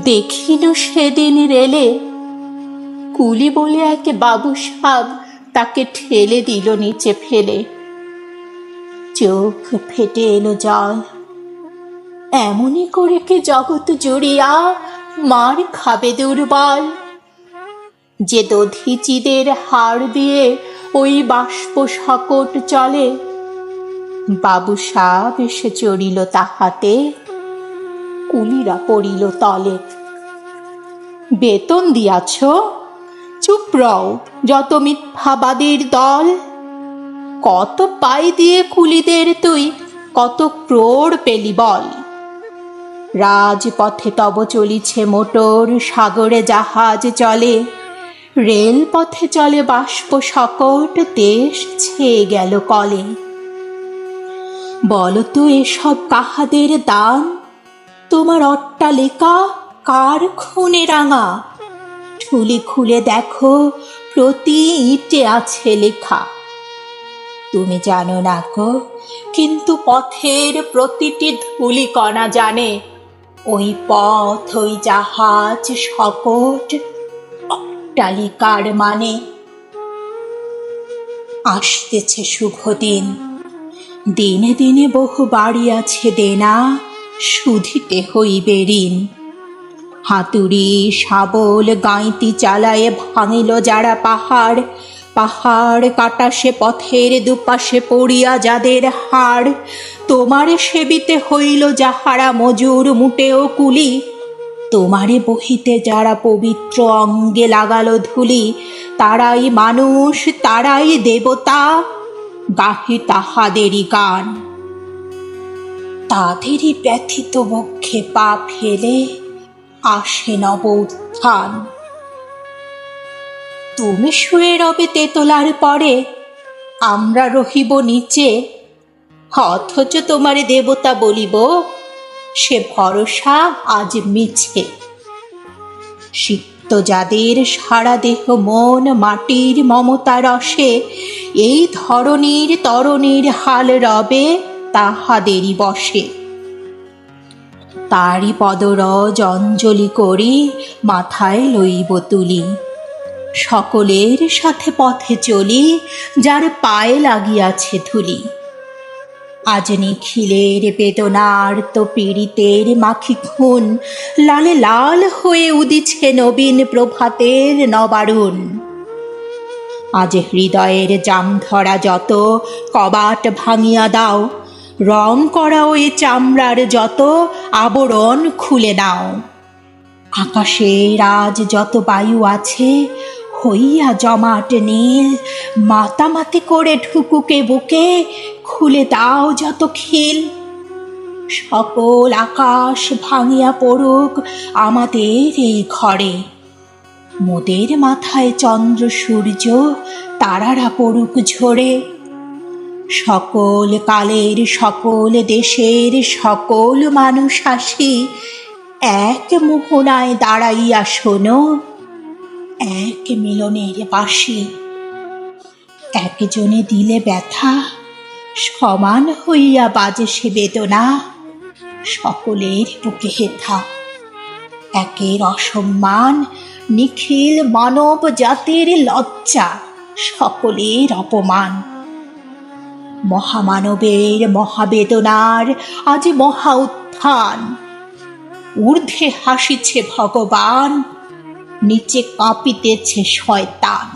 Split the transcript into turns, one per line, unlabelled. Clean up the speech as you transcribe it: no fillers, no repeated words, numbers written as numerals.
দেখিল সেদিন রেলে, কুলি বলে এক বাবু সাব তাকে ঠেলে দিল নিচে ফেলে। চোখ ফেটে এলো জল, এমনি করে কে জগৎ জুড়িয়া মার খাবে দুর্বল। যে দধিচিদের হাড় দিয়ে ওই বাষ্প শকট চলে, বাবু সাব এসে চড়িল তাহাতে, কুলিরা পড়িল তলে। বেতন দিয়াছ, চুপ রও যত মিথ্যাবাদীর দল। কত পাই দিয়ে কুলিদের তুই কত ক্রোড় পেলি বল। রাজপথে তব চলিছে মোটর, সাগরে জাহাজ চলে, রেলপথে চলে বাষ্প শকট, দেশ ছেয়ে গেল কলে। বলতো এসব কাহাদের দান, তোমার অট্টালিকা কার খুনে রাঙা? ঠুলি খুলে দেখো প্রতি ইটে আছে লেখা। তুমি জানো না গো, কিন্তু পথের প্রতিটি ধুলি কণা জানে, ওই পথ ওই জাহাজ শকট অট্টালিকার মানে। আসতেছে শুভ দিন, দিনে দিনে বহু বাড়ি আছে দেনা, শুধিতে হইবে ঋণ। হাতুড়ি শাবল গাঁইতি চালায়ে ভাঙিল যারা পাহাড়, পাহাড় কাটা সে পথের দুপাশে পড়িয়া যাদের হাড়। তোমারে সেবিতে হইল যাহারা মজুর মুটেও কুলি, তোমারে বহিতে যারা পবিত্র অঙ্গে লাগালো ধুলি, তারাই মানুষ তারাই দেবতা, গাহি তাহাদেরই গান। তাদেরই ব্যথিত বক্ষে পা ফেলে আসে নব উত্থান। তুমি শুয়ে রবে তেতলার পরে, আমরা রহিব নিচে, অথচ তোমারে দেবতা বলিব, সে ভরসা আজ মিছে। সিক্ত যাদের সারা দেহ মন মাটির মমতা রসে, এই ধরনীর তরণীর হাল রবে তাহাদেরই বসে। তারই পদরজ অঞ্জলি করি মাথায় লইব তুলি, সকলের সাথে পথে চলি যার পায়ে লাগিয়াছে ধুলি। আজ নিখিলের বেদনার তো পীড়িতের মাখি খুন, লালে লাল হয়ে উদিছে নবীন প্রভাতের নবারুণ। আজ হৃদয়ের জাম ধরা যত কবাট ভাঙিয়া দাও, রং করা ওই চামড়ার যত আবরণ খুলে নাও। আকাশের আজ যত বায়ু আছে হইয়া জমাট নীল, মাতামাতি করে ঢুকুকে বুকে খুলে দাও যত খিল। সকল আকাশ ভাঙিয়া পড়ুক আমাদের এই ঘরে, মোদের মাথায় চন্দ্র সূর্য তারারা পড়ুক ঝরে। সকল কালের সকল দেশের সকল মানুষ আসি এক মোহনায় দাঁড়াইয়া শোনো এক মিলনের বাঁশি। একজনে দিলে ব্যথা সমান হইয়া বাজে সে বেদনা, সকলের বুকে হেথা। একের অসম্মান নিখিল মানব জাতির লজ্জা, সকলের অপমান। মহামানবের মহাবেদনার আজ মহা উত্থান, ঊর্ধ্বে হাসিছে ভগবান, নিচে কাঁপিতেছে শয়তান।